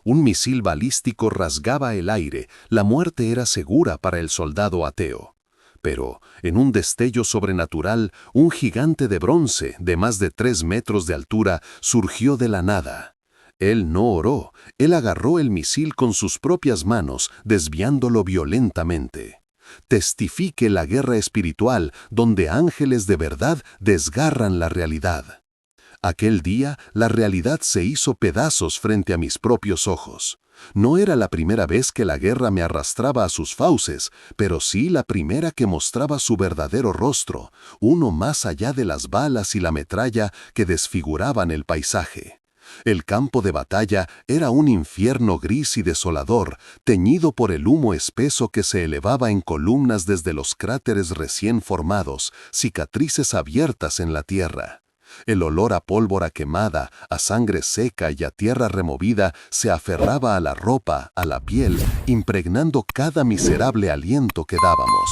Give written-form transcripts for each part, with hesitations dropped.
Un misil balístico rasgaba el aire, la muerte era segura para el soldado ateo. Pero, en un destello sobrenatural, un gigante de bronce de más de 3 metros de altura surgió de la nada. Él no oró, él agarró el misil con sus propias manos, desviándolo violentamente. Testifique la guerra espiritual donde ángeles de verdad desgarran la realidad. Aquel día, la realidad se hizo pedazos frente a mis propios ojos. No era la primera vez que la guerra me arrastraba a sus fauces, pero sí la primera que mostraba su verdadero rostro, uno más allá de las balas y la metralla que desfiguraban el paisaje. El campo de batalla era un infierno gris y desolador, teñido por el humo espeso que se elevaba en columnas desde los cráteres recién formados, cicatrices abiertas en la tierra. El olor a pólvora quemada, a sangre seca y a tierra removida se aferraba a la ropa, a la piel, impregnando cada miserable aliento que dábamos.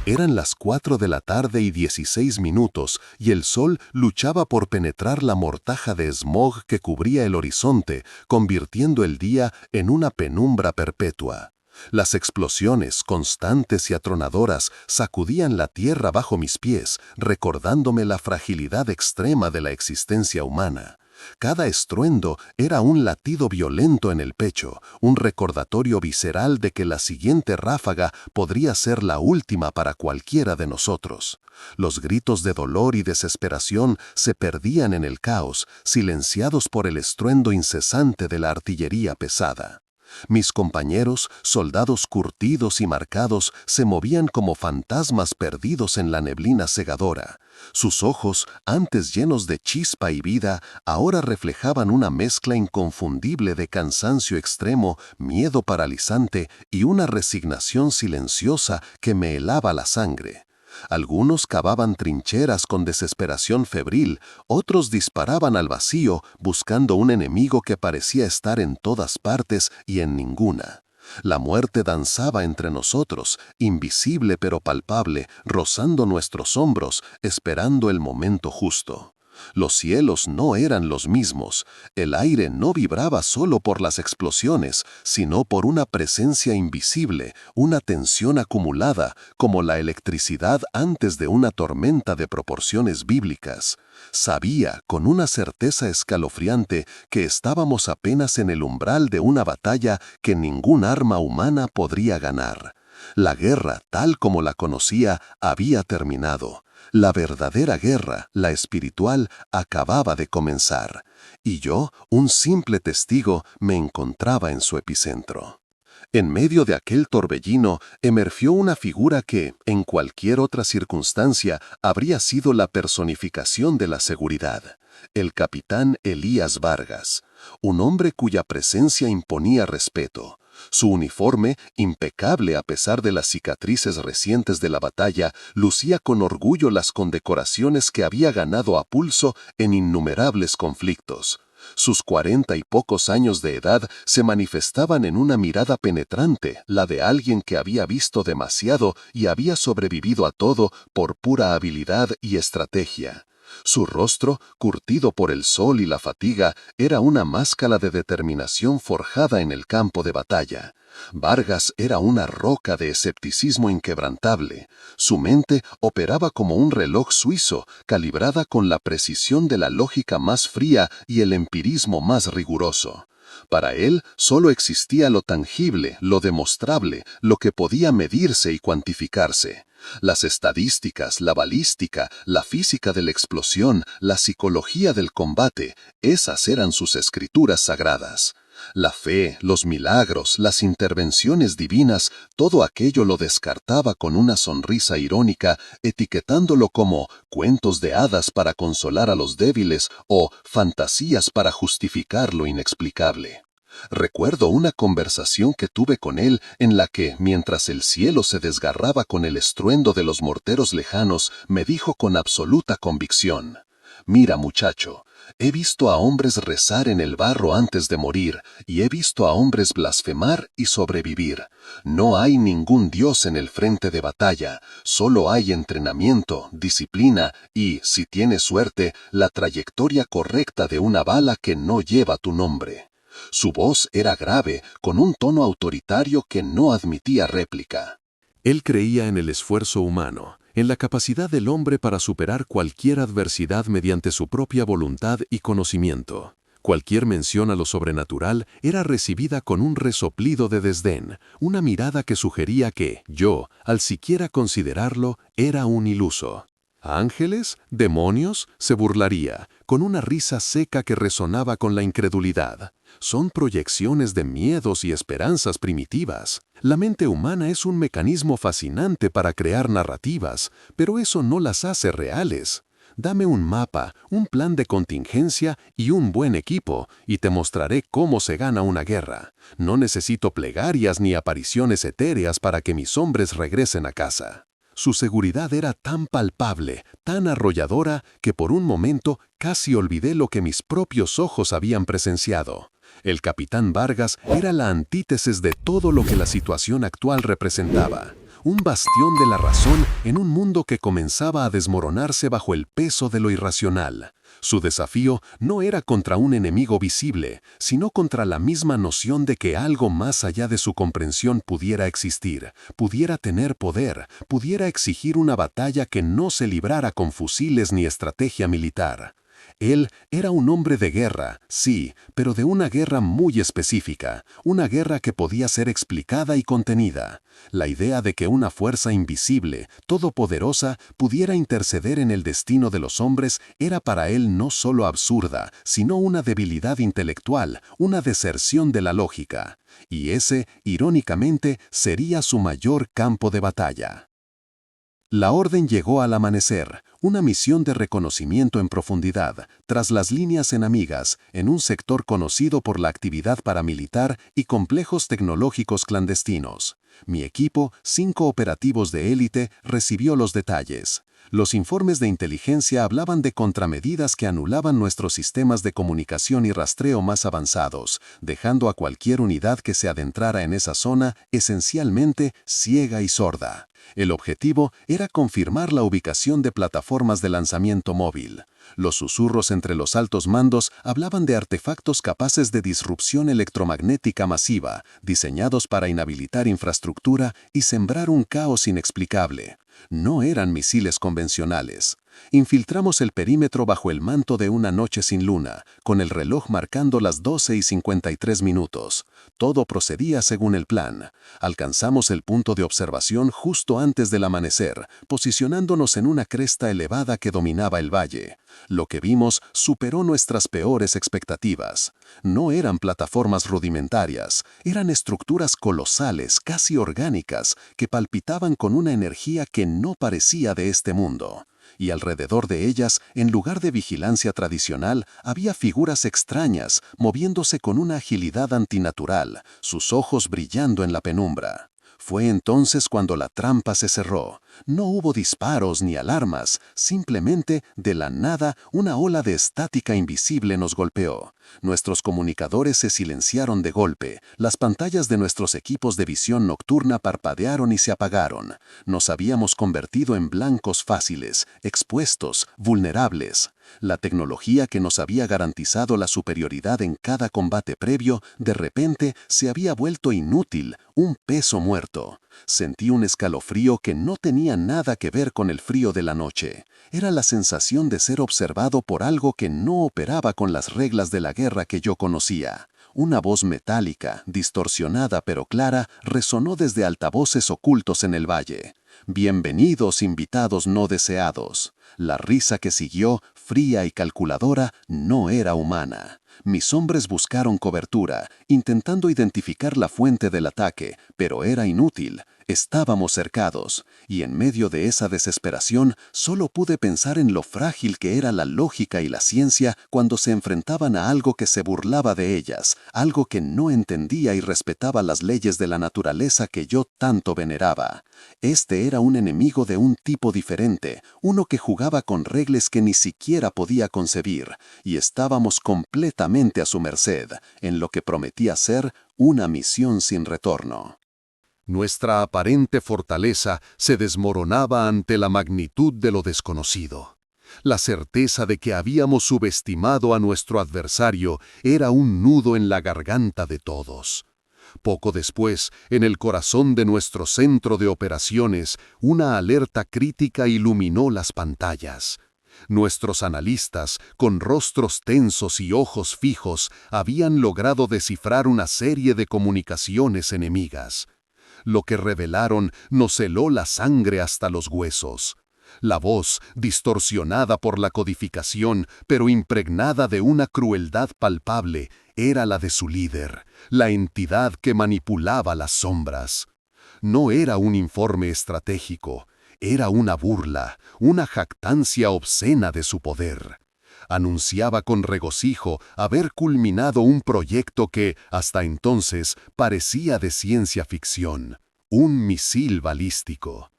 Eran las 4 de la tarde y 16 minutos, y el sol luchaba por penetrar la mortaja de smog que cubría el horizonte, convirtiendo el día en una penumbra perpetua. Las explosiones, constantes y atronadoras, sacudían la tierra bajo mis pies, recordándome la fragilidad extrema de la existencia humana. Cada estruendo era un latido violento en el pecho, un recordatorio visceral de que la siguiente ráfaga podría ser la última para cualquiera de nosotros. Los gritos de dolor y desesperación se perdían en el caos, silenciados por el estruendo incesante de la artillería pesada. Mis compañeros, soldados curtidos y marcados, se movían como fantasmas perdidos en la neblina cegadora. Sus ojos, antes llenos de chispa y vida, ahora reflejaban una mezcla inconfundible de cansancio extremo, miedo paralizante y una resignación silenciosa que me helaba la sangre. Algunos cavaban trincheras con desesperación febril, otros disparaban al vacío buscando un enemigo que parecía estar en todas partes y en ninguna. La muerte danzaba entre nosotros, invisible pero palpable, rozando nuestros hombros, esperando el momento justo. Los cielos no eran los mismos, el aire no vibraba solo por las explosiones, sino por una presencia invisible, una tensión acumulada, como la electricidad antes de una tormenta de proporciones bíblicas. Sabía, con una certeza escalofriante, que estábamos apenas en el umbral de una batalla que ningún arma humana podría ganar. La guerra, tal como la conocía, había terminado. La verdadera guerra, la espiritual, acababa de comenzar, y yo, un simple testigo, me encontraba en su epicentro. En medio de aquel torbellino emergió una figura que, en cualquier otra circunstancia, habría sido la personificación de la seguridad. El capitán Elías Vargas, un hombre cuya presencia imponía respeto. Su uniforme, impecable a pesar de las cicatrices recientes de la batalla, lucía con orgullo las condecoraciones que había ganado a pulso en innumerables conflictos. Sus 40 y pocos años de edad se manifestaban en una mirada penetrante, la de alguien que había visto demasiado y había sobrevivido a todo por pura habilidad y estrategia. Su rostro, curtido por el sol y la fatiga, era una máscara de determinación forjada en el campo de batalla. Vargas era una roca de escepticismo inquebrantable. Su mente operaba como un reloj suizo, calibrada con la precisión de la lógica más fría y el empirismo más riguroso. Para él solo existía lo tangible, lo demostrable, lo que podía medirse y cuantificarse. Las estadísticas, la balística, la física de la explosión, la psicología del combate, esas eran sus escrituras sagradas. La fe, los milagros, las intervenciones divinas, todo aquello lo descartaba con una sonrisa irónica, etiquetándolo como cuentos de hadas para consolar a los débiles o fantasías para justificar lo inexplicable. Recuerdo una conversación que tuve con él en la que, mientras el cielo se desgarraba con el estruendo de los morteros lejanos, me dijo con absoluta convicción: «Mira, muchacho, he visto a hombres rezar en el barro antes de morir, y he visto a hombres blasfemar y sobrevivir. No hay ningún Dios en el frente de batalla, solo hay entrenamiento, disciplina y, si tienes suerte, la trayectoria correcta de una bala que no lleva tu nombre». Su voz era grave, con un tono autoritario que no admitía réplica. Él creía en el esfuerzo humano, en la capacidad del hombre para superar cualquier adversidad mediante su propia voluntad y conocimiento. Cualquier mención a lo sobrenatural era recibida con un resoplido de desdén, una mirada que sugería que yo, al siquiera considerarlo, era un iluso. ¿A ángeles? ¿Demonios? Se burlaría, con una risa seca que resonaba con la incredulidad. Son proyecciones de miedos y esperanzas primitivas. La mente humana es un mecanismo fascinante para crear narrativas, pero eso no las hace reales. Dame un mapa, un plan de contingencia y un buen equipo, y te mostraré cómo se gana una guerra. No necesito plegarias ni apariciones etéreas para que mis hombres regresen a casa. Su seguridad era tan palpable, tan arrolladora, que por un momento casi olvidé lo que mis propios ojos habían presenciado. El capitán Vargas era la antítesis de todo lo que la situación actual representaba. Un bastión de la razón en un mundo que comenzaba a desmoronarse bajo el peso de lo irracional. Su desafío no era contra un enemigo visible, sino contra la misma noción de que algo más allá de su comprensión pudiera existir, pudiera tener poder, pudiera exigir una batalla que no se librara con fusiles ni estrategia militar. Él era un hombre de guerra, sí, pero de una guerra muy específica, una guerra que podía ser explicada y contenida. La idea de que una fuerza invisible, todopoderosa, pudiera interceder en el destino de los hombres era para él no solo absurda, sino una debilidad intelectual, una deserción de la lógica. Y ese, irónicamente, sería su mayor campo de batalla. La orden llegó al amanecer, una misión de reconocimiento en profundidad, tras las líneas enemigas, en un sector conocido por la actividad paramilitar y complejos tecnológicos clandestinos. Mi equipo, 5 operativos de élite, recibió los detalles. Los informes de inteligencia hablaban de contramedidas que anulaban nuestros sistemas de comunicación y rastreo más avanzados, dejando a cualquier unidad que se adentrara en esa zona esencialmente ciega y sorda. El objetivo era confirmar la ubicación de plataformas de lanzamiento móvil. Los susurros entre los altos mandos hablaban de artefactos capaces de disrupción electromagnética masiva, diseñados para inhabilitar infraestructura y sembrar un caos inexplicable. No eran misiles convencionales. Infiltramos el perímetro bajo el manto de una noche sin luna, con el reloj marcando las 12:53. Todo procedía según el plan. Alcanzamos el punto de observación justo antes del amanecer, posicionándonos en una cresta elevada que dominaba el valle. Lo que vimos superó nuestras peores expectativas. No eran plataformas rudimentarias, eran estructuras colosales, casi orgánicas, que palpitaban con una energía que no parecía de este mundo. Y alrededor de ellas, en lugar de vigilancia tradicional, había figuras extrañas, moviéndose con una agilidad antinatural, sus ojos brillando en la penumbra. Fue entonces cuando la trampa se cerró. No hubo disparos ni alarmas, simplemente, de la nada, una ola de estática invisible nos golpeó. Nuestros comunicadores se silenciaron de golpe, las pantallas de nuestros equipos de visión nocturna parpadearon y se apagaron. Nos habíamos convertido en blancos fáciles, expuestos, vulnerables. La tecnología que nos había garantizado la superioridad en cada combate previo, de repente se había vuelto inútil, un peso muerto. Sentí un escalofrío que no tenía nada que ver con el frío de la noche. Era la sensación de ser observado por algo que no operaba con las reglas de la guerra que yo conocía. Una voz metálica, distorsionada pero clara, resonó desde altavoces ocultos en el valle. «Bienvenidos, invitados no deseados». La risa que siguió, fría y calculadora, no era humana. Mis hombres buscaron cobertura, intentando identificar la fuente del ataque, pero era inútil. Estábamos cercados, y en medio de esa desesperación solo pude pensar en lo frágil que era la lógica y la ciencia cuando se enfrentaban a algo que se burlaba de ellas, algo que no entendía y respetaba las leyes de la naturaleza que yo tanto veneraba. Este era un enemigo de un tipo diferente, uno que jugaba con reglas que ni siquiera podía concebir, y estábamos completamente a su merced, en lo que prometía ser una misión sin retorno. Nuestra aparente fortaleza se desmoronaba ante la magnitud de lo desconocido. La certeza de que habíamos subestimado a nuestro adversario era un nudo en la garganta de todos. Poco después, en el corazón de nuestro centro de operaciones, una alerta crítica iluminó las pantallas. Nuestros analistas, con rostros tensos y ojos fijos, habían logrado descifrar una serie de comunicaciones enemigas. Lo que revelaron nos heló la sangre hasta los huesos. La voz, distorsionada por la codificación, pero impregnada de una crueldad palpable, era la de su líder, la entidad que manipulaba las sombras. No era un informe estratégico, era una burla, una jactancia obscena de su poder. Anunciaba con regocijo haber culminado un proyecto que, hasta entonces, parecía de ciencia ficción, un misil balístico.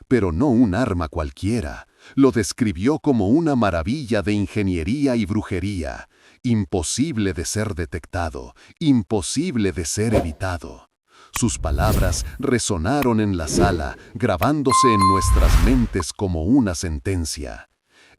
Pero no un arma cualquiera. Lo describió como una maravilla de ingeniería y brujería, imposible de ser detectado, imposible de ser evitado. Sus palabras resonaron en la sala, grabándose en nuestras mentes como una sentencia.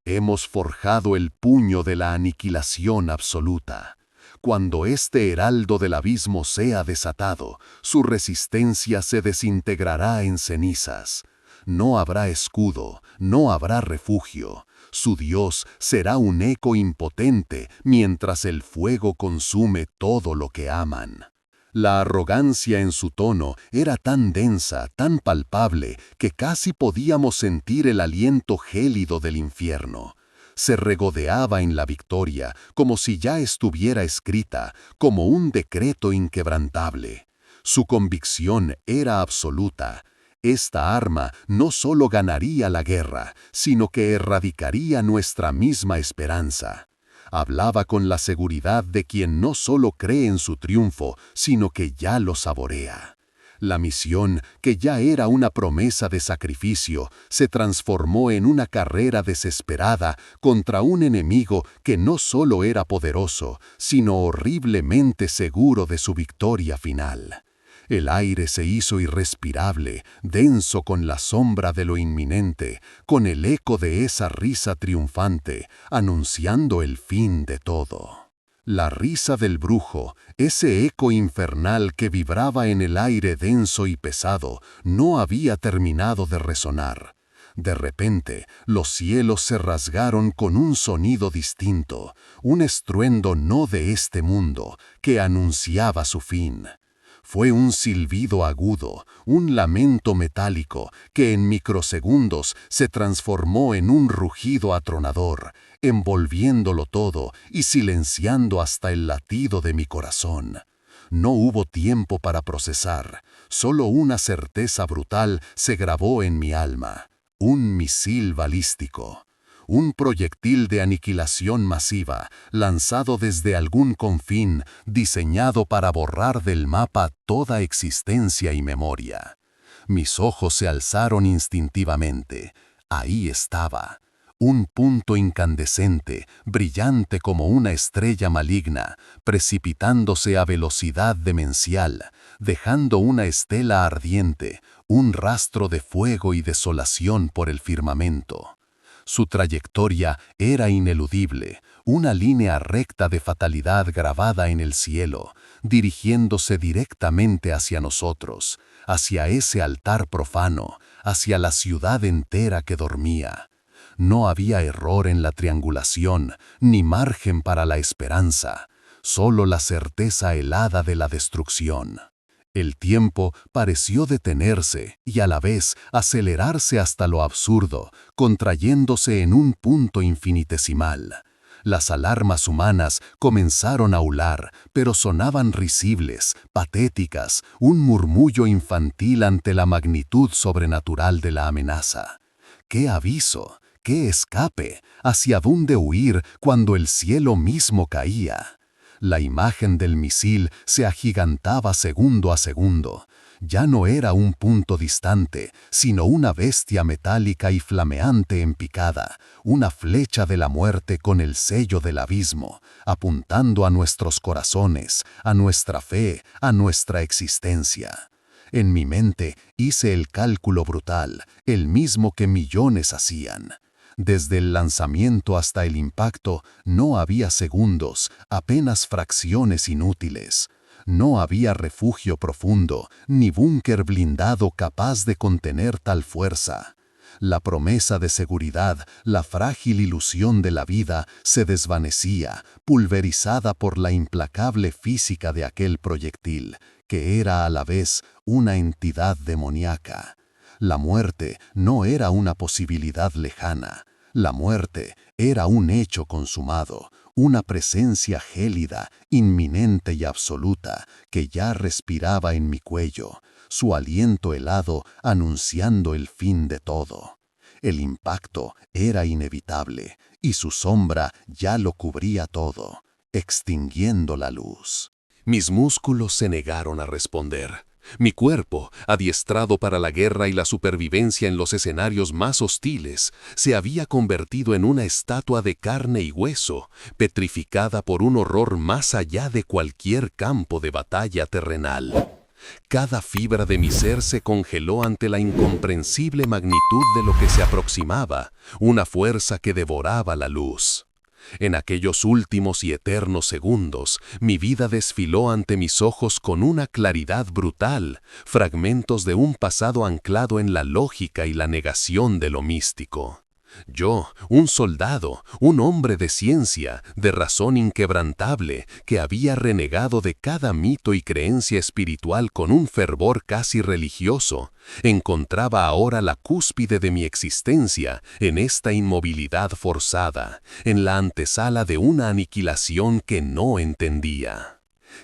Hemos forjado el puño de la aniquilación absoluta. Cuando este heraldo del abismo sea desatado, su resistencia se desintegrará en cenizas. No habrá escudo, no habrá refugio. Su Dios será un eco impotente mientras el fuego consume todo lo que aman. La arrogancia en su tono era tan densa, tan palpable, que casi podíamos sentir el aliento gélido del infierno. Se regodeaba en la victoria, como si ya estuviera escrita, como un decreto inquebrantable. Su convicción era absoluta. Esta arma no solo ganaría la guerra, sino que erradicaría nuestra misma esperanza. Hablaba con la seguridad de quien no solo cree en su triunfo, sino que ya lo saborea. La misión, que ya era una promesa de sacrificio, se transformó en una carrera desesperada contra un enemigo que no solo era poderoso, sino horriblemente seguro de su victoria final. El aire se hizo irrespirable, denso con la sombra de lo inminente, con el eco de esa risa triunfante, anunciando el fin de todo. La risa del brujo, ese eco infernal que vibraba en el aire denso y pesado, no había terminado de resonar. De repente, los cielos se rasgaron con un sonido distinto, un estruendo no de este mundo, que anunciaba su fin. Fue un silbido agudo, un lamento metálico, que en microsegundos se transformó en un rugido atronador, envolviéndolo todo y silenciando hasta el latido de mi corazón. No hubo tiempo para procesar, solo una certeza brutal se grabó en mi alma: un misil balístico. Un proyectil de aniquilación masiva, lanzado desde algún confín, diseñado para borrar del mapa toda existencia y memoria. Mis ojos se alzaron instintivamente. Ahí estaba. Un punto incandescente, brillante como una estrella maligna, precipitándose a velocidad demencial, dejando una estela ardiente, un rastro de fuego y desolación por el firmamento. Su trayectoria era ineludible, una línea recta de fatalidad grabada en el cielo, dirigiéndose directamente hacia nosotros, hacia ese altar profano, hacia la ciudad entera que dormía. No había error en la triangulación, ni margen para la esperanza, solo la certeza helada de la destrucción. El tiempo pareció detenerse y a la vez acelerarse hasta lo absurdo, contrayéndose en un punto infinitesimal. Las alarmas humanas comenzaron a ular, pero sonaban risibles, patéticas, un murmullo infantil ante la magnitud sobrenatural de la amenaza. ¡Qué aviso! ¡Qué escape! ¿Hacia dónde huir cuando el cielo mismo caía? La imagen del misil se agigantaba segundo a segundo. Ya no era un punto distante, sino una bestia metálica y flameante en picada, una flecha de la muerte con el sello del abismo, apuntando a nuestros corazones, a nuestra fe, a nuestra existencia. En mi mente hice el cálculo brutal, el mismo que millones hacían. Desde el lanzamiento hasta el impacto no había segundos, apenas fracciones inútiles. No había refugio profundo, ni búnker blindado capaz de contener tal fuerza. La promesa de seguridad, la frágil ilusión de la vida, se desvanecía, pulverizada por la implacable física de aquel proyectil, que era a la vez una entidad demoníaca. La muerte no era una posibilidad lejana. La muerte era un hecho consumado, una presencia gélida, inminente y absoluta, que ya respiraba en mi cuello, su aliento helado anunciando el fin de todo. El impacto era inevitable, y su sombra ya lo cubría todo, extinguiendo la luz. Mis músculos se negaron a responder. Mi cuerpo, adiestrado para la guerra y la supervivencia en los escenarios más hostiles, se había convertido en una estatua de carne y hueso, petrificada por un horror más allá de cualquier campo de batalla terrenal. Cada fibra de mi ser se congeló ante la incomprensible magnitud de lo que se aproximaba, una fuerza que devoraba la luz. En aquellos últimos y eternos segundos, mi vida desfiló ante mis ojos con una claridad brutal, fragmentos de un pasado anclado en la lógica y la negación de lo místico. Yo, un soldado, un hombre de ciencia, de razón inquebrantable, que había renegado de cada mito y creencia espiritual con un fervor casi religioso, encontraba ahora la cúspide de mi existencia en esta inmovilidad forzada, en la antesala de una aniquilación que no entendía.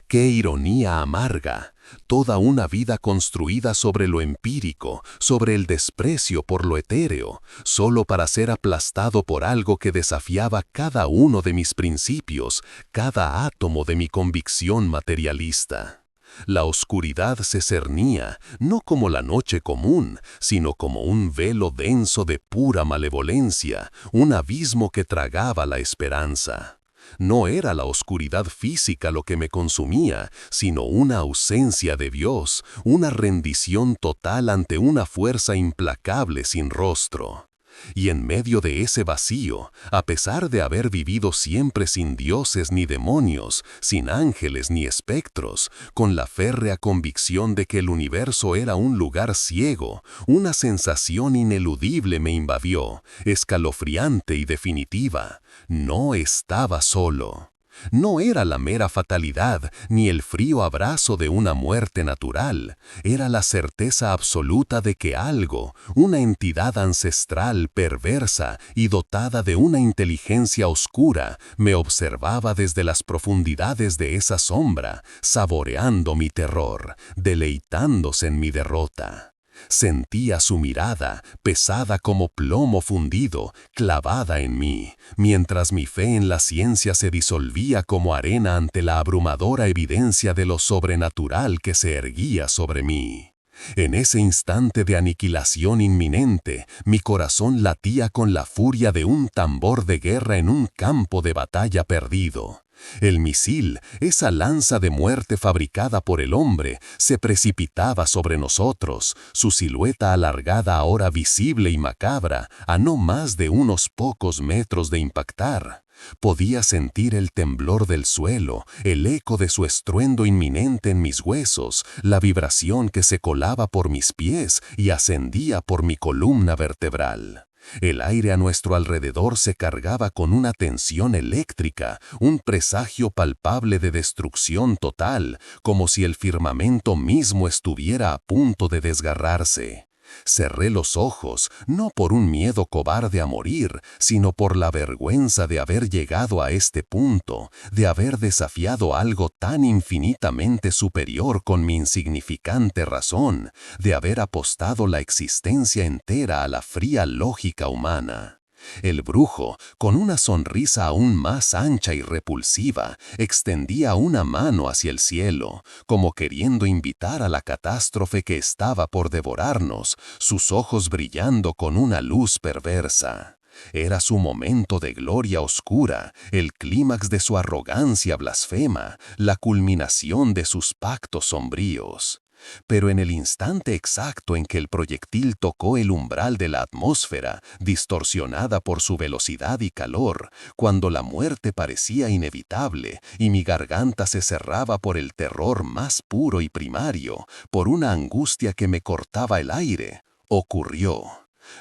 ¡Qué ironía amarga! Toda una vida construida sobre lo empírico, sobre el desprecio por lo etéreo, solo para ser aplastado por algo que desafiaba cada uno de mis principios, cada átomo de mi convicción materialista. La oscuridad se cernía, no como la noche común, sino como un velo denso de pura malevolencia, un abismo que tragaba la esperanza. No era la oscuridad física lo que me consumía, sino una ausencia de Dios, una rendición total ante una fuerza implacable sin rostro. Y en medio de ese vacío, a pesar de haber vivido siempre sin dioses ni demonios, sin ángeles ni espectros, con la férrea convicción de que el universo era un lugar ciego, una sensación ineludible me invadió, escalofriante y definitiva. No estaba solo. No era la mera fatalidad ni el frío abrazo de una muerte natural, era la certeza absoluta de que algo, una entidad ancestral, perversa y dotada de una inteligencia oscura, me observaba desde las profundidades de esa sombra, saboreando mi terror, deleitándose en mi derrota. Sentía su mirada, pesada como plomo fundido, clavada en mí, mientras mi fe en la ciencia se disolvía como arena ante la abrumadora evidencia de lo sobrenatural que se erguía sobre mí. En ese instante de aniquilación inminente, mi corazón latía con la furia de un tambor de guerra en un campo de batalla perdido. El misil, esa lanza de muerte fabricada por el hombre, se precipitaba sobre nosotros, su silueta alargada ahora visible y macabra, a no más de unos pocos metros de impactar. Podía sentir el temblor del suelo, el eco de su estruendo inminente en mis huesos, la vibración que se colaba por mis pies y ascendía por mi columna vertebral. El aire a nuestro alrededor se cargaba con una tensión eléctrica, un presagio palpable de destrucción total, como si el firmamento mismo estuviera a punto de desgarrarse. Cerré los ojos, no por un miedo cobarde a morir, sino por la vergüenza de haber llegado a este punto, de haber desafiado algo tan infinitamente superior con mi insignificante razón, de haber apostado la existencia entera a la fría lógica humana. El brujo, con una sonrisa aún más ancha y repulsiva, extendía una mano hacia el cielo, como queriendo invitar a la catástrofe que estaba por devorarnos, sus ojos brillando con una luz perversa. Era su momento de gloria oscura, el clímax de su arrogancia blasfema, la culminación de sus pactos sombríos. Pero en el instante exacto en que el proyectil tocó el umbral de la atmósfera, distorsionada por su velocidad y calor, cuando la muerte parecía inevitable y mi garganta se cerraba por el terror más puro y primario, por una angustia que me cortaba el aire, ocurrió.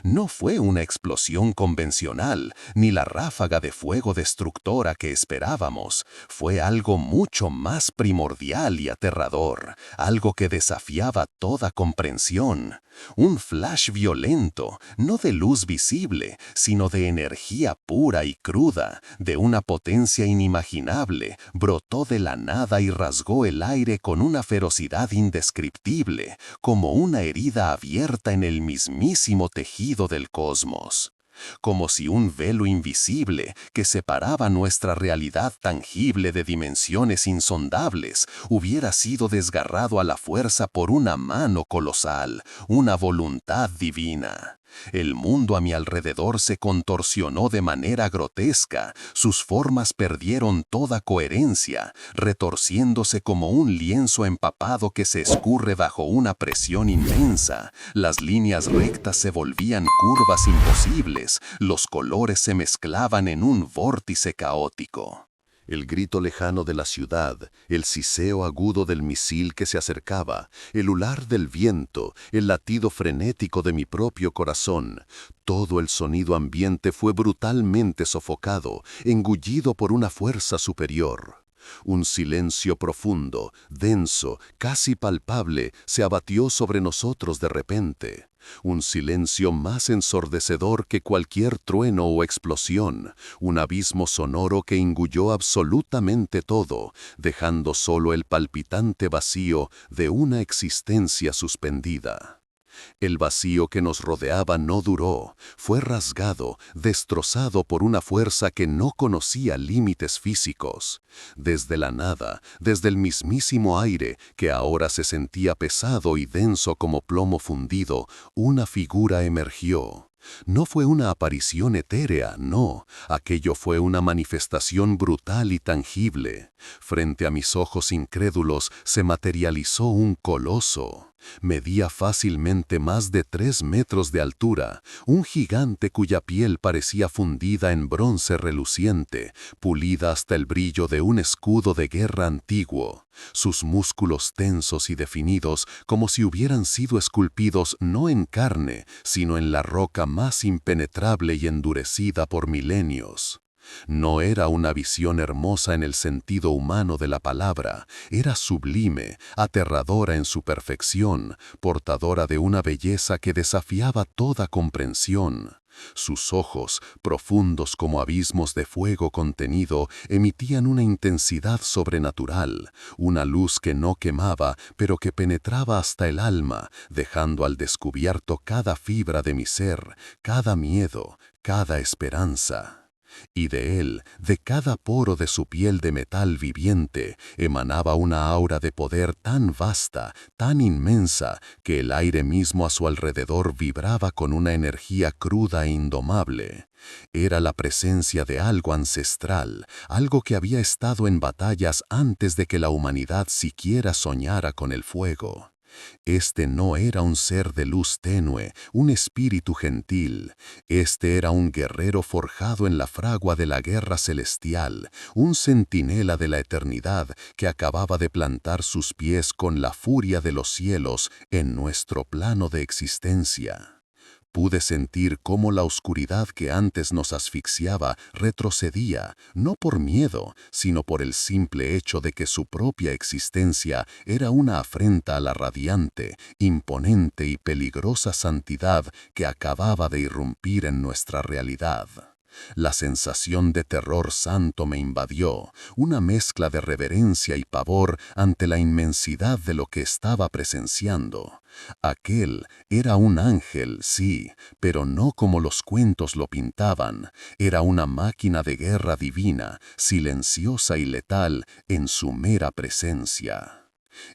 No fue una explosión convencional, ni la ráfaga de fuego destructora que esperábamos. Fue algo mucho más primordial y aterrador, algo que desafiaba toda comprensión. Un flash violento, no de luz visible, sino de energía pura y cruda, de una potencia inimaginable, brotó de la nada y rasgó el aire con una ferocidad indescriptible, como una herida abierta en el mismísimo tejido del cosmos. Como si un velo invisible que separaba nuestra realidad tangible de dimensiones insondables hubiera sido desgarrado a la fuerza por una mano colosal, una voluntad divina. El mundo a mi alrededor se contorsionó de manera grotesca, sus formas perdieron toda coherencia, retorciéndose como un lienzo empapado que se escurre bajo una presión inmensa. Las líneas rectas se volvían curvas imposibles, los colores se mezclaban en un vórtice caótico. El grito lejano de la ciudad, el siseo agudo del misil que se acercaba, el hular del viento, el latido frenético de mi propio corazón, todo el sonido ambiente fue brutalmente sofocado, engullido por una fuerza superior. Un silencio profundo, denso, casi palpable, se abatió sobre nosotros de repente. Un silencio más ensordecedor que cualquier trueno o explosión, un abismo sonoro que engulló absolutamente todo, dejando solo el palpitante vacío de una existencia suspendida. El vacío que nos rodeaba no duró, fue rasgado, destrozado por una fuerza que no conocía límites físicos. Desde la nada, desde el mismísimo aire, que ahora se sentía pesado y denso como plomo fundido, una figura emergió. No fue una aparición etérea, no, aquello fue una manifestación brutal y tangible. Frente a mis ojos incrédulos se materializó un coloso. Medía fácilmente más de 3 metros de altura, un gigante cuya piel parecía fundida en bronce reluciente, pulida hasta el brillo de un escudo de guerra antiguo. Sus músculos tensos y definidos como si hubieran sido esculpidos no en carne, sino en la roca más impenetrable y endurecida por milenios. No era una visión hermosa en el sentido humano de la palabra, era sublime, aterradora en su perfección, portadora de una belleza que desafiaba toda comprensión. Sus ojos, profundos como abismos de fuego contenido, emitían una intensidad sobrenatural, una luz que no quemaba, pero que penetraba hasta el alma, dejando al descubierto cada fibra de mi ser, cada miedo, cada esperanza. Y de él, de cada poro de su piel de metal viviente, emanaba una aura de poder tan vasta, tan inmensa, que el aire mismo a su alrededor vibraba con una energía cruda e indomable. Era la presencia de algo ancestral, algo que había estado en batallas antes de que la humanidad siquiera soñara con el fuego. Este no era un ser de luz tenue, un espíritu gentil. Este era un guerrero forjado en la fragua de la guerra celestial, un centinela de la eternidad que acababa de plantar sus pies con la furia de los cielos en nuestro plano de existencia. Pude sentir cómo la oscuridad que antes nos asfixiaba retrocedía, no por miedo, sino por el simple hecho de que su propia existencia era una afrenta a la radiante, imponente y peligrosa santidad que acababa de irrumpir en nuestra realidad. La sensación de terror santo me invadió, una mezcla de reverencia y pavor ante la inmensidad de lo que estaba presenciando. Aquel era un ángel, sí, pero no como los cuentos lo pintaban. Era una máquina de guerra divina, silenciosa y letal en su mera presencia.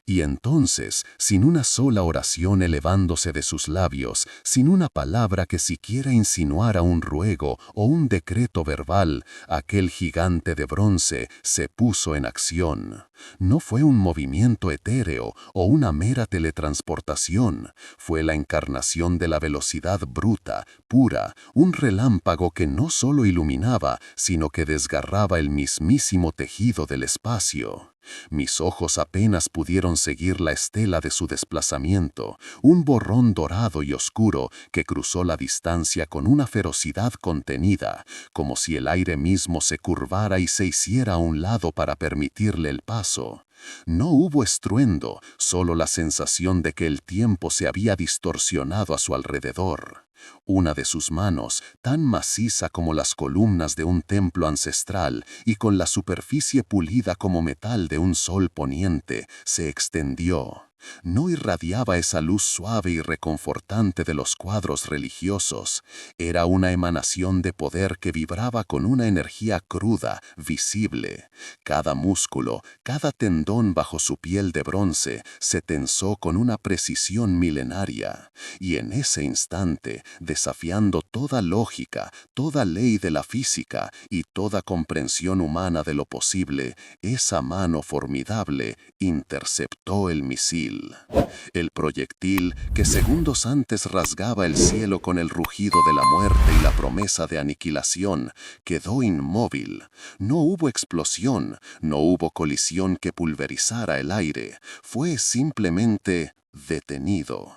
Y entonces, sin una sola oración elevándose de sus labios, sin una palabra que siquiera insinuara un ruego o un decreto verbal, aquel gigante de bronce se puso en acción. No fue un movimiento etéreo o una mera teletransportación, fue la encarnación de la velocidad bruta, pura, un relámpago que no solo iluminaba, sino que desgarraba el mismísimo tejido del espacio. Mis ojos apenas pudieron seguir la estela de su desplazamiento, un borrón dorado y oscuro que cruzó la distancia con una ferocidad contenida, como si el aire mismo se curvara y se hiciera a un lado para permitirle el paso. No hubo estruendo, solo la sensación de que el tiempo se había distorsionado a su alrededor. Una de sus manos, tan maciza como las columnas de un templo ancestral y con la superficie pulida como metal de un sol poniente, se extendió. No irradiaba esa luz suave y reconfortante de los cuadros religiosos. Era una emanación de poder que vibraba con una energía cruda, visible. Cada músculo, cada tendón bajo su piel de bronce se tensó con una precisión milenaria. Y en ese instante, desafiando toda lógica, toda ley de la física y toda comprensión humana de lo posible, esa mano formidable interceptó el misil. El proyectil que segundos antes rasgaba el cielo con el rugido de la muerte y la promesa de aniquilación, quedó inmóvil. No hubo explosión, no hubo colisión que pulverizara el aire, fue simplemente detenido.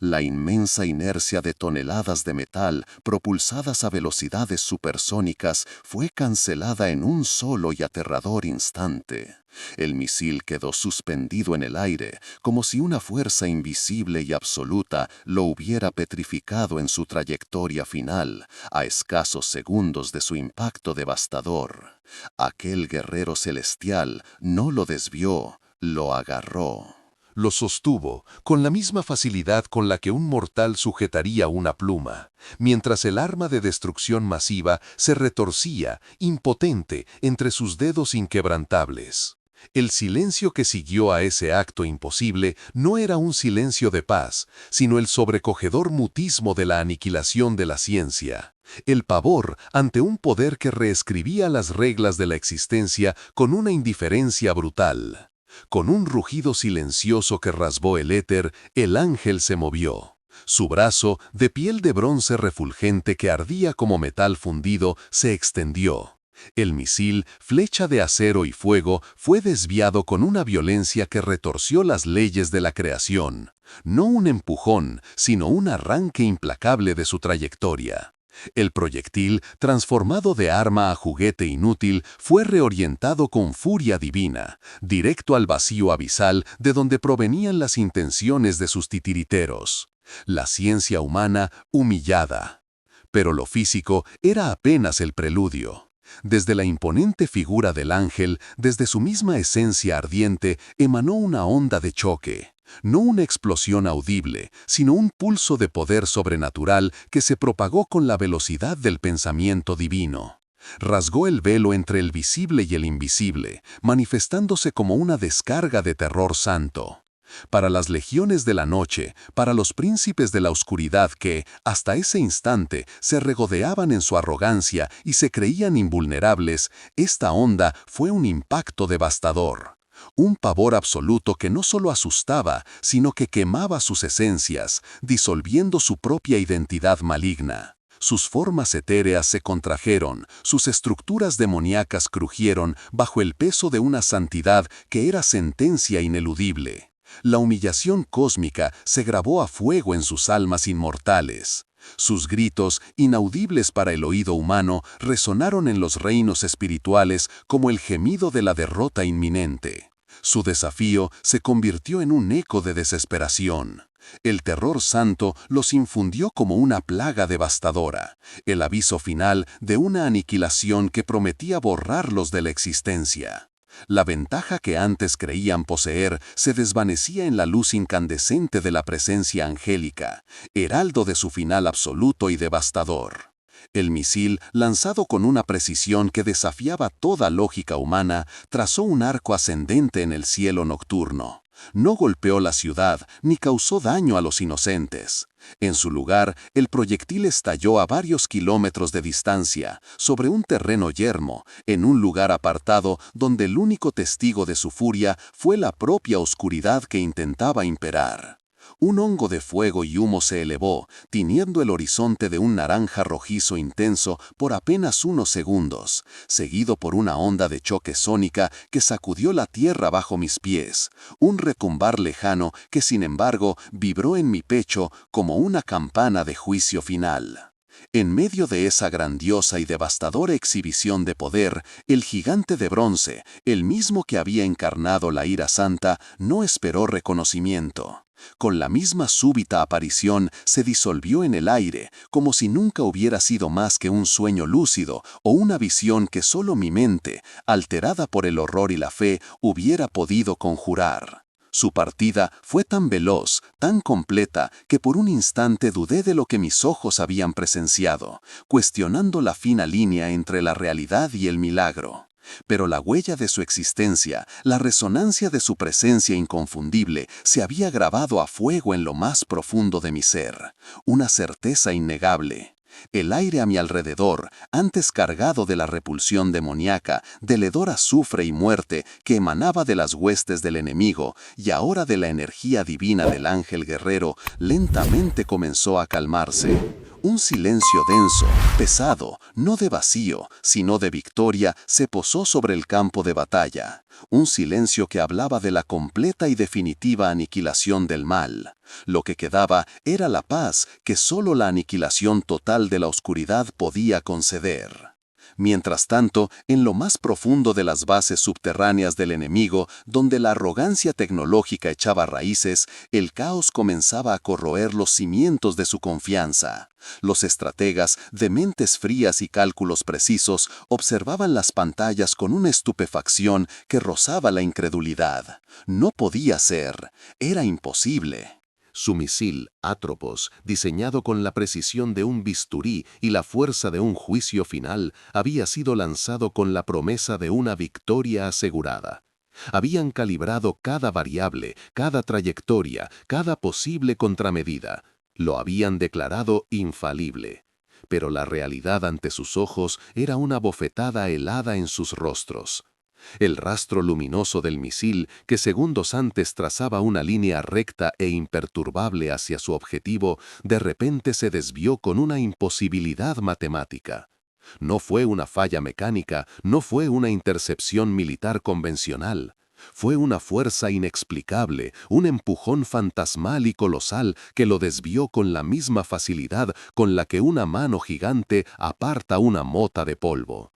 La inmensa inercia de toneladas de metal, propulsadas a velocidades supersónicas, fue cancelada en un solo y aterrador instante. El misil quedó suspendido en el aire, como si una fuerza invisible y absoluta lo hubiera petrificado en su trayectoria final, a escasos segundos de su impacto devastador. Aquel guerrero celestial no lo desvió, lo agarró. Lo sostuvo con la misma facilidad con la que un mortal sujetaría una pluma, mientras el arma de destrucción masiva se retorcía, impotente, entre sus dedos inquebrantables. El silencio que siguió a ese acto imposible no era un silencio de paz, sino el sobrecogedor mutismo de la aniquilación de la ciencia. El pavor ante un poder que reescribía las reglas de la existencia con una indiferencia brutal. Con un rugido silencioso que rasgó el éter, el ángel se movió. Su brazo, de piel de bronce refulgente que ardía como metal fundido, se extendió. El misil, flecha de acero y fuego, fue desviado con una violencia que retorció las leyes de la creación. No un empujón, sino un arranque implacable de su trayectoria. El proyectil, transformado de arma a juguete inútil, fue reorientado con furia divina, directo al vacío abisal de donde provenían las intenciones de sus titiriteros. La ciencia humana humillada. Pero lo físico era apenas el preludio. Desde la imponente figura del ángel, desde su misma esencia ardiente, emanó una onda de choque. No una explosión audible, sino un pulso de poder sobrenatural que se propagó con la velocidad del pensamiento divino. Rasgó el velo entre el visible y el invisible, manifestándose como una descarga de terror santo. Para las legiones de la noche, para los príncipes de la oscuridad que, hasta ese instante, se regodeaban en su arrogancia y se creían invulnerables, esta onda fue un impacto devastador. Un pavor absoluto que no solo asustaba, sino que quemaba sus esencias, disolviendo su propia identidad maligna. Sus formas etéreas se contrajeron, sus estructuras demoníacas crujieron bajo el peso de una santidad que era sentencia ineludible. La humillación cósmica se grabó a fuego en sus almas inmortales. Sus gritos, inaudibles para el oído humano, resonaron en los reinos espirituales como el gemido de la derrota inminente. Su desafío se convirtió en un eco de desesperación. El terror santo los infundió como una plaga devastadora, el aviso final de una aniquilación que prometía borrarlos de la existencia. La ventaja que antes creían poseer se desvanecía en la luz incandescente de la presencia angélica, heraldo de su final absoluto y devastador. El misil, lanzado con una precisión que desafiaba toda lógica humana, trazó un arco ascendente en el cielo nocturno. No golpeó la ciudad ni causó daño a los inocentes. En su lugar, el proyectil estalló a varios kilómetros de distancia, sobre un terreno yermo, en un lugar apartado donde el único testigo de su furia fue la propia oscuridad que intentaba imperar. Un hongo de fuego y humo se elevó, tiñendo el horizonte de un naranja rojizo intenso por apenas unos segundos, seguido por una onda de choque sónica que sacudió la tierra bajo mis pies, un retumbar lejano que sin embargo vibró en mi pecho como una campana de juicio final. En medio de esa grandiosa y devastadora exhibición de poder, el gigante de bronce, el mismo que había encarnado la ira santa, no esperó reconocimiento. Con la misma súbita aparición se disolvió en el aire, como si nunca hubiera sido más que un sueño lúcido o una visión que solo mi mente, alterada por el horror y la fe, hubiera podido conjurar. Su partida fue tan veloz, tan completa, que por un instante dudé de lo que mis ojos habían presenciado, cuestionando la fina línea entre la realidad y el milagro. Pero la huella de su existencia, la resonancia de su presencia inconfundible, se había grabado a fuego en lo más profundo de mi ser, una certeza innegable. El aire a mi alrededor, antes cargado de la repulsión demoníaca, del hedor a azufre y muerte que emanaba de las huestes del enemigo y ahora de la energía divina del ángel guerrero, lentamente comenzó a calmarse. Un silencio denso, pesado, no de vacío, sino de victoria, se posó sobre el campo de batalla. Un silencio que hablaba de la completa y definitiva aniquilación del mal. Lo que quedaba era la paz que solo la aniquilación total de la oscuridad podía conceder. Mientras tanto, en lo más profundo de las bases subterráneas del enemigo, donde la arrogancia tecnológica echaba raíces, el caos comenzaba a corroer los cimientos de su confianza. Los estrategas, de mentes frías y cálculos precisos, observaban las pantallas con una estupefacción que rozaba la incredulidad. No podía ser, era imposible. Su misil, Atropos, diseñado con la precisión de un bisturí y la fuerza de un juicio final, había sido lanzado con la promesa de una victoria asegurada. Habían calibrado cada variable, cada trayectoria, cada posible contramedida. Lo habían declarado infalible. Pero la realidad ante sus ojos era una bofetada helada en sus rostros. El rastro luminoso del misil, que segundos antes trazaba una línea recta e imperturbable hacia su objetivo, de repente se desvió con una imposibilidad matemática. No fue una falla mecánica, no fue una intercepción militar convencional. Fue una fuerza inexplicable, un empujón fantasmal y colosal que lo desvió con la misma facilidad con la que una mano gigante aparta una mota de polvo.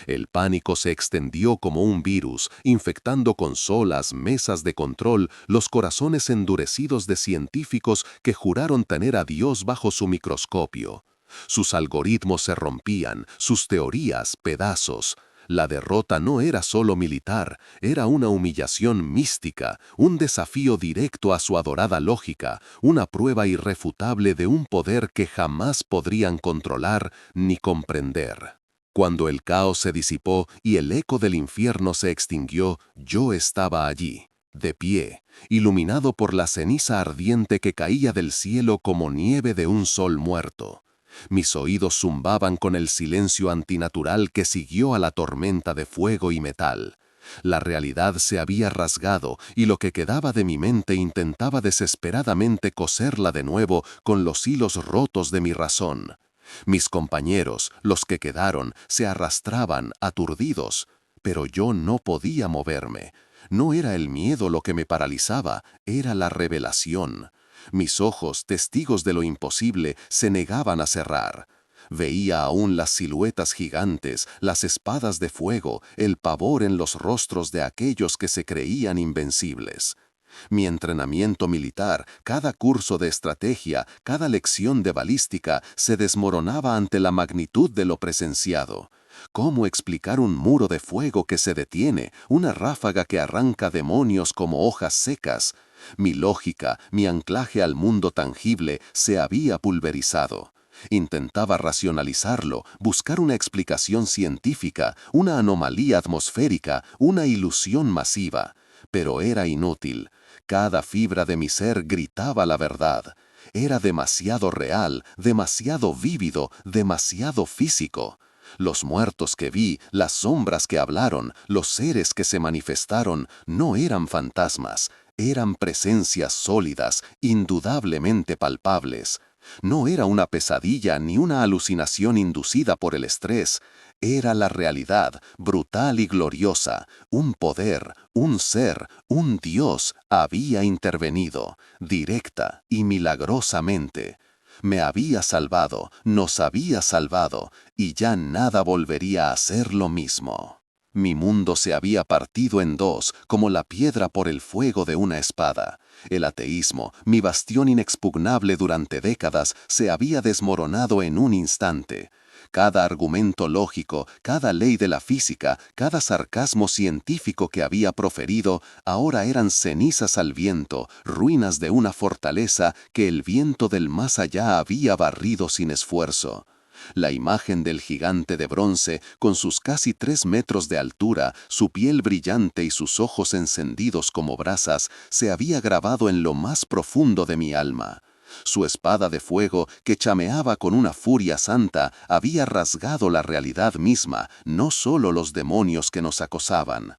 El pánico se extendió como un virus, infectando consolas, mesas de control, los corazones endurecidos de científicos que juraron tener a Dios bajo su microscopio. Sus algoritmos se rompían, sus teorías pedazos. La derrota no era solo militar, era una humillación mística, un desafío directo a su adorada lógica, una prueba irrefutable de un poder que jamás podrían controlar ni comprender. Cuando el caos se disipó y el eco del infierno se extinguió, yo estaba allí, de pie, iluminado por la ceniza ardiente que caía del cielo como nieve de un sol muerto. Mis oídos zumbaban con el silencio antinatural que siguió a la tormenta de fuego y metal. La realidad se había rasgado y lo que quedaba de mi mente intentaba desesperadamente coserla de nuevo con los hilos rotos de mi razón. Mis compañeros, los que quedaron, se arrastraban, aturdidos, pero yo no podía moverme. No era el miedo lo que me paralizaba, era la revelación. Mis ojos, testigos de lo imposible, se negaban a cerrar. Veía aún las siluetas gigantes, las espadas de fuego, el pavor en los rostros de aquellos que se creían invencibles. Mi entrenamiento militar, cada curso de estrategia, cada lección de balística se desmoronaba ante la magnitud de lo presenciado. ¿Cómo explicar un muro de fuego que se detiene, una ráfaga que arranca demonios como hojas secas? Mi lógica, mi anclaje al mundo tangible, se había pulverizado. Intentaba racionalizarlo, buscar una explicación científica, una anomalía atmosférica, una ilusión masiva. Pero era inútil. Cada fibra de mi ser gritaba la verdad. Era demasiado real, demasiado vívido, demasiado físico. Los muertos que vi, las sombras que hablaron, los seres que se manifestaron, no eran fantasmas, eran presencias sólidas, indudablemente palpables. No era una pesadilla ni una alucinación inducida por el estrés. Era la realidad, brutal y gloriosa. Un poder, un ser, un Dios había intervenido, directa y milagrosamente. Me había salvado, nos había salvado, y ya nada volvería a ser lo mismo. Mi mundo se había partido en dos, como la piedra por el fuego de una espada. El ateísmo, mi bastión inexpugnable durante décadas, se había desmoronado en un instante. Cada argumento lógico, cada ley de la física, cada sarcasmo científico que había proferido, ahora eran cenizas al viento, ruinas de una fortaleza que el viento del más allá había barrido sin esfuerzo. La imagen del gigante de bronce, con sus casi 3 metros de altura, su piel brillante y sus ojos encendidos como brasas, se había grabado en lo más profundo de mi alma. Su espada de fuego, que chameaba con una furia santa, había rasgado la realidad misma, no solo los demonios que nos acosaban.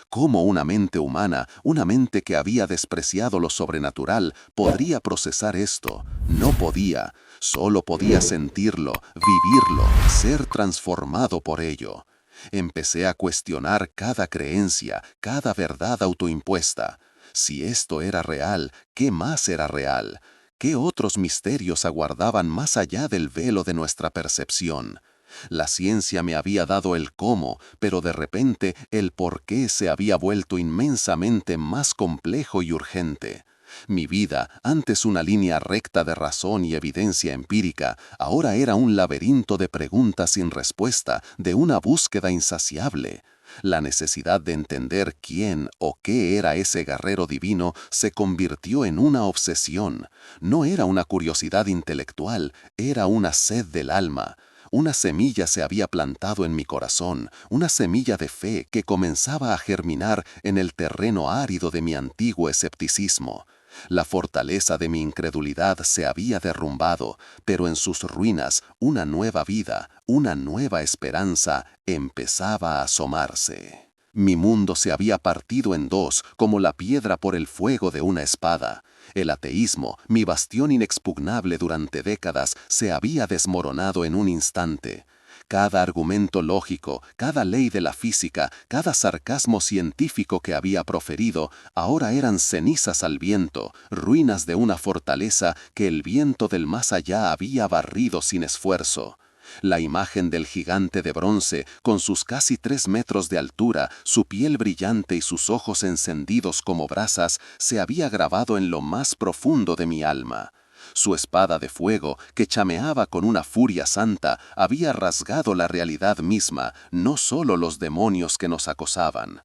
¿Cómo una mente humana, una mente que había despreciado lo sobrenatural, podría procesar esto? No podía. Solo podía sentirlo, vivirlo, ser transformado por ello. Empecé a cuestionar cada creencia, cada verdad autoimpuesta. Si esto era real, ¿qué más era real? ¿Qué otros misterios aguardaban más allá del velo de nuestra percepción? La ciencia me había dado el cómo, pero de repente el por qué se había vuelto inmensamente más complejo y urgente. Mi vida, antes una línea recta de razón y evidencia empírica, ahora era un laberinto de preguntas sin respuesta, de una búsqueda insaciable. La necesidad de entender quién o qué era ese guerrero divino se convirtió en una obsesión. No era una curiosidad intelectual, era una sed del alma. Una semilla se había plantado en mi corazón, una semilla de fe que comenzaba a germinar en el terreno árido de mi antiguo escepticismo. La fortaleza de mi incredulidad se había derrumbado, pero en sus ruinas una nueva vida, una nueva esperanza empezaba a asomarse. Mi mundo se había partido en dos, como la piedra por el fuego de una espada. El ateísmo, mi bastión inexpugnable durante décadas, se había desmoronado en un instante. Cada argumento lógico, cada ley de la física, cada sarcasmo científico que había proferido, ahora eran cenizas al viento, ruinas de una fortaleza que el viento del más allá había barrido sin esfuerzo. La imagen del gigante de bronce, con sus casi 3 metros de altura, su piel brillante y sus ojos encendidos como brasas, se había grabado en lo más profundo de mi alma. Su espada de fuego, que chameaba con una furia santa, había rasgado la realidad misma, no solo los demonios que nos acosaban.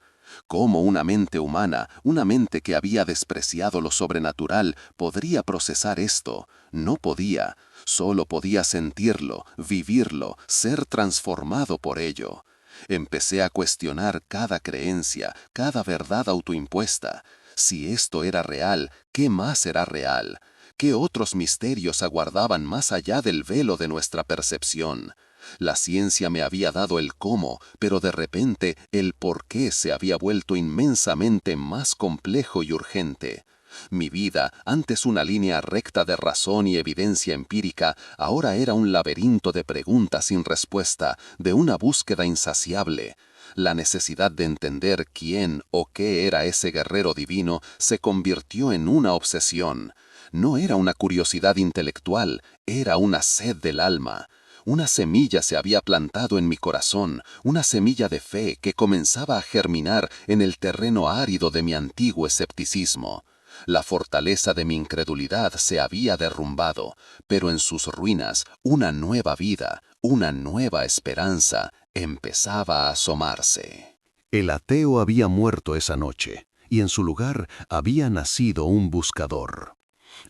¿Cómo una mente humana, una mente que había despreciado lo sobrenatural, podría procesar esto? No podía. Solo podía sentirlo, vivirlo, ser transformado por ello. Empecé a cuestionar cada creencia, cada verdad autoimpuesta. Si esto era real, ¿qué más era real? ¿Qué otros misterios aguardaban más allá del velo de nuestra percepción? La ciencia me había dado el cómo, pero de repente el por qué se había vuelto inmensamente más complejo y urgente. Mi vida, antes una línea recta de razón y evidencia empírica, ahora era un laberinto de preguntas sin respuesta, de una búsqueda insaciable. La necesidad de entender quién o qué era ese guerrero divino se convirtió en una obsesión. No era una curiosidad intelectual, era una sed del alma. Una semilla se había plantado en mi corazón, una semilla de fe que comenzaba a germinar en el terreno árido de mi antiguo escepticismo. La fortaleza de mi incredulidad se había derrumbado, pero en sus ruinas una nueva vida, una nueva esperanza empezaba a asomarse. El ateo había muerto esa noche, y en su lugar había nacido un buscador.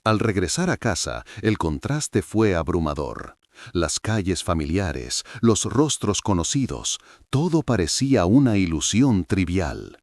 Al regresar a casa, el contraste fue abrumador. Las calles familiares, los rostros conocidos, todo parecía una ilusión trivial.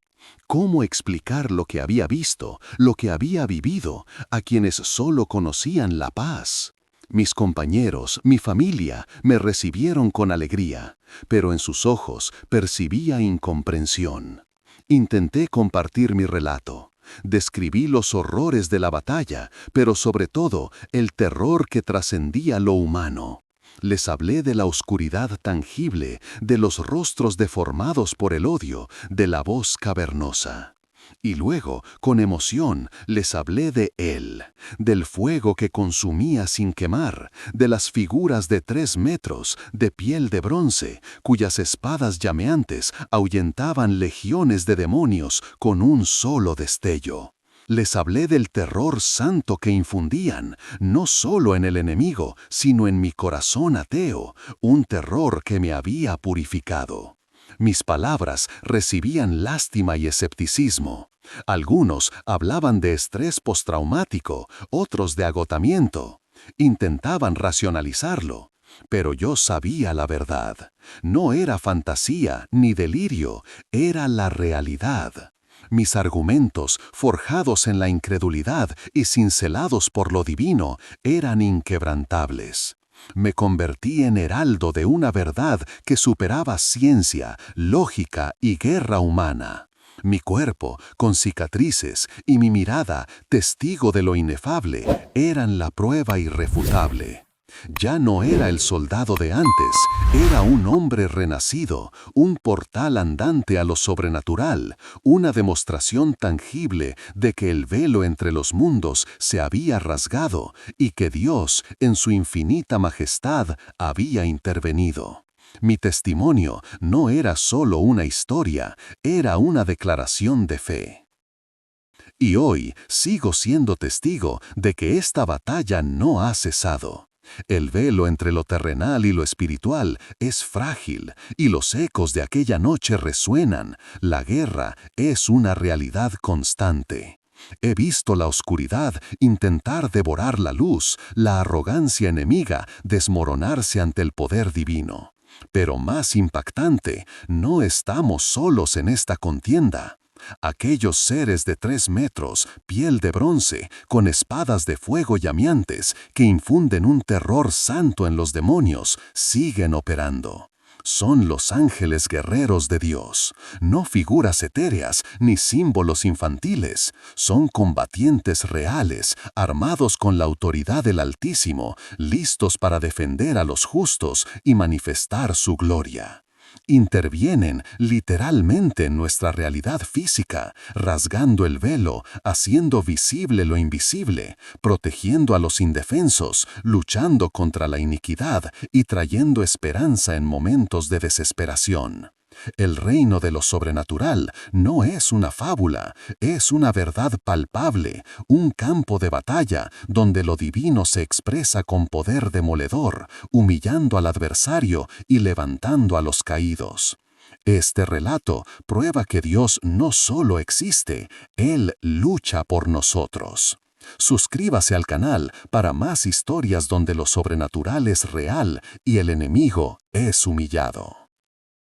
¿Cómo explicar lo que había visto, lo que había vivido, a quienes solo conocían la paz? Mis compañeros, mi familia, me recibieron con alegría, pero en sus ojos percibía incomprensión. Intenté compartir mi relato. Describí los horrores de la batalla, pero sobre todo el terror que trascendía lo humano. Les hablé de la oscuridad tangible, de los rostros deformados por el odio, de la voz cavernosa. Y luego, con emoción, les hablé de él, del fuego que consumía sin quemar, de las figuras de 3 metros, de piel de bronce, cuyas espadas llameantes ahuyentaban legiones de demonios con un solo destello. Les hablé del terror santo que infundían, no solo en el enemigo, sino en mi corazón ateo, un terror que me había purificado. Mis palabras recibían lástima y escepticismo. Algunos hablaban de estrés postraumático, otros de agotamiento. Intentaban racionalizarlo. Pero yo sabía la verdad. No era fantasía ni delirio, era la realidad. Mis argumentos, forjados en la incredulidad y cincelados por lo divino, eran inquebrantables. Me convertí en heraldo de una verdad que superaba ciencia, lógica y guerra humana. Mi cuerpo, con cicatrices, y mi mirada, testigo de lo inefable, eran la prueba irrefutable. Ya no era el soldado de antes, era un hombre renacido, un portal andante a lo sobrenatural, una demostración tangible de que el velo entre los mundos se había rasgado y que Dios, en su infinita majestad, había intervenido. Mi testimonio no era solo una historia, era una declaración de fe. Y hoy sigo siendo testigo de que esta batalla no ha cesado. El velo entre lo terrenal y lo espiritual es frágil y los ecos de aquella noche resuenan. La guerra es una realidad constante. He visto la oscuridad intentar devorar la luz, la arrogancia enemiga desmoronarse ante el poder divino. Pero más impactante, no estamos solos en esta contienda. Aquellos seres de 3 metros, piel de bronce, con espadas de fuego llameantes, que infunden un terror santo en los demonios, siguen operando. Son los ángeles guerreros de Dios, no figuras etéreas ni símbolos infantiles. Son combatientes reales, armados con la autoridad del Altísimo, listos para defender a los justos y manifestar su gloria. Intervienen literalmente en nuestra realidad física, rasgando el velo, haciendo visible lo invisible, protegiendo a los indefensos, luchando contra la iniquidad y trayendo esperanza en momentos de desesperación. El reino de lo sobrenatural no es una fábula, es una verdad palpable, un campo de batalla donde lo divino se expresa con poder demoledor, humillando al adversario y levantando a los caídos. Este relato prueba que Dios no solo existe, Él lucha por nosotros. Suscríbase al canal para más historias donde lo sobrenatural es real y el enemigo es humillado.